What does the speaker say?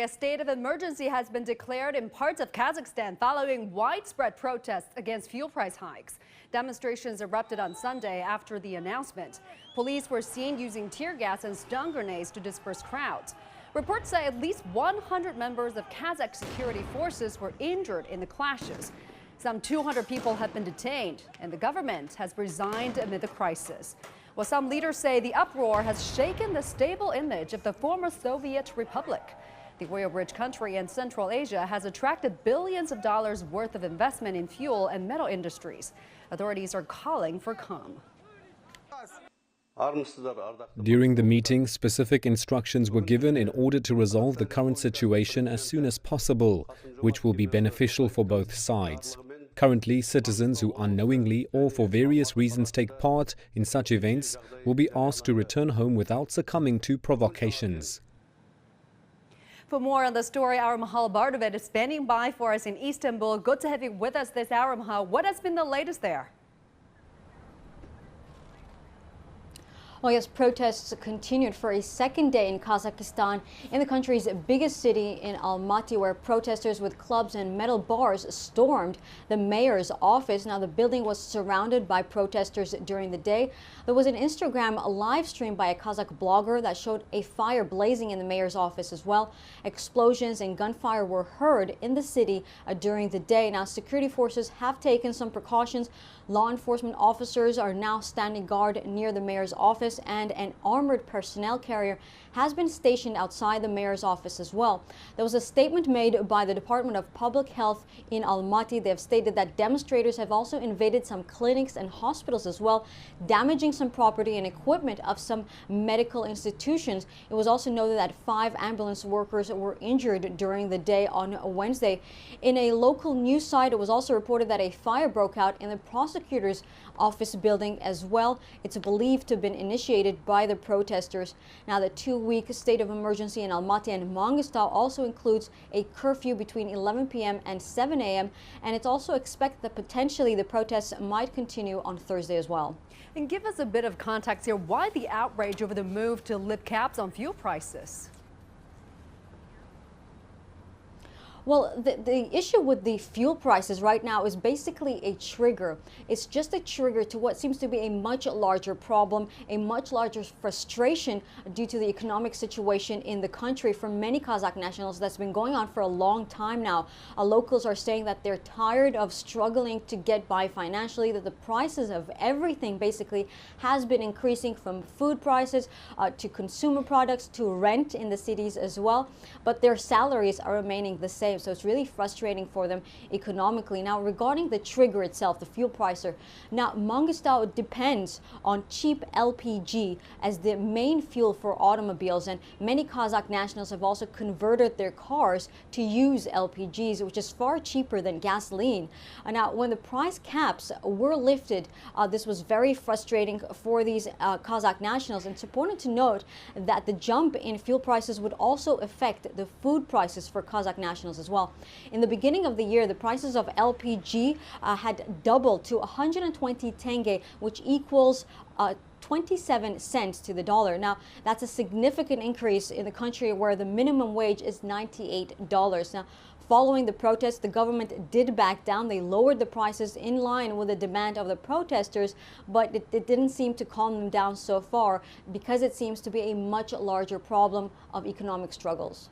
A state of emergency has been declared in parts of Kazakhstan following widespread protests against fuel price hikes. Demonstrations erupted on Sunday after the announcement. Police were seen using tear gas and stun grenades to disperse crowds. Reports say at least 100 members of Kazakh security forces were injured in the clashes. Some 200 people have been detained, and the government has resigned amid the crisis. Well, some leaders say the uproar has shaken the stable image of the former Soviet republic. The oil-rich country in Central Asia has attracted billions of dollars worth of investment in fuel and metal industries. Authorities are calling for calm. During the meeting, specific instructions were given in order to resolve the current situation as soon as possible, which will be beneficial for both sides. Currently, citizens who unknowingly or for various reasons take part in such events will be asked to return home without succumbing to provocations. For more on the story, our Mahal Bardovet is standing by for us in Istanbul. Good to have you with us this hour, Mahal. What has been the latest there? Well, yes, protests continued for a second day in Kazakhstan, in the country's biggest city in Almaty, where protesters with clubs and metal bars stormed the mayor's office. Now, the building was surrounded by protesters during the day. There was an Instagram live stream by a Kazakh blogger that showed a fire blazing in the mayor's office as well. Explosions and gunfire were heard in the city during the day. Now, security forces have taken some precautions. Law enforcement officers are now standing guard near the mayor's office, and an armored personnel carrier has been stationed outside the mayor's office as well. There was a statement made by the Department of Public Health in Almaty. They have stated that demonstrators have also invaded some clinics and hospitals as well, damaging some property and equipment of some medical institutions. It was also noted that 5 ambulance workers were injured during the day on Wednesday. In a local news site, it was also reported that a fire broke out in the prosecutor's office building as well. It's believed to have been initiated by the protesters. Now, the 2-week state of emergency in Almaty and Mangistau also includes a curfew between 11 p.m. and 7 a.m. and it's also expected that potentially the protests might continue on Thursday as well. And give us a bit of context here. Why the outrage over the move to lift caps on fuel prices? Well, the issue with the fuel prices right now is basically a trigger. It's just a trigger to what seems to be a much larger problem, a much larger frustration due to the economic situation in the country for many Kazakh nationals that's been going on for a long time now. Locals are saying that they're tired of struggling to get by financially, that the prices of everything basically has been increasing, from food prices to consumer products to rent in the cities as well. But their salaries are remaining the same. So it's really frustrating for them economically. Now, regarding the trigger itself, the fuel pricer, now Mangistau depends on cheap LPG as the main fuel for automobiles, and many Kazakh nationals have also converted their cars to use LPGs, which is far cheaper than gasoline. Now, when the price caps were lifted, this was very frustrating for these Kazakh nationals. And it's important to note that the jump in fuel prices would also affect the food prices for Kazakh nationals as well. In the beginning of the year, the prices of LPG had doubled to 120 tenge, which equals 27 cents to the dollar. Now, that's a significant increase in the country where the minimum wage is $98. Now, following the protests, the government did back down. They lowered the prices in line with the demand of the protesters, but it didn't seem to calm them down so far because it seems to be a much larger problem of economic struggles.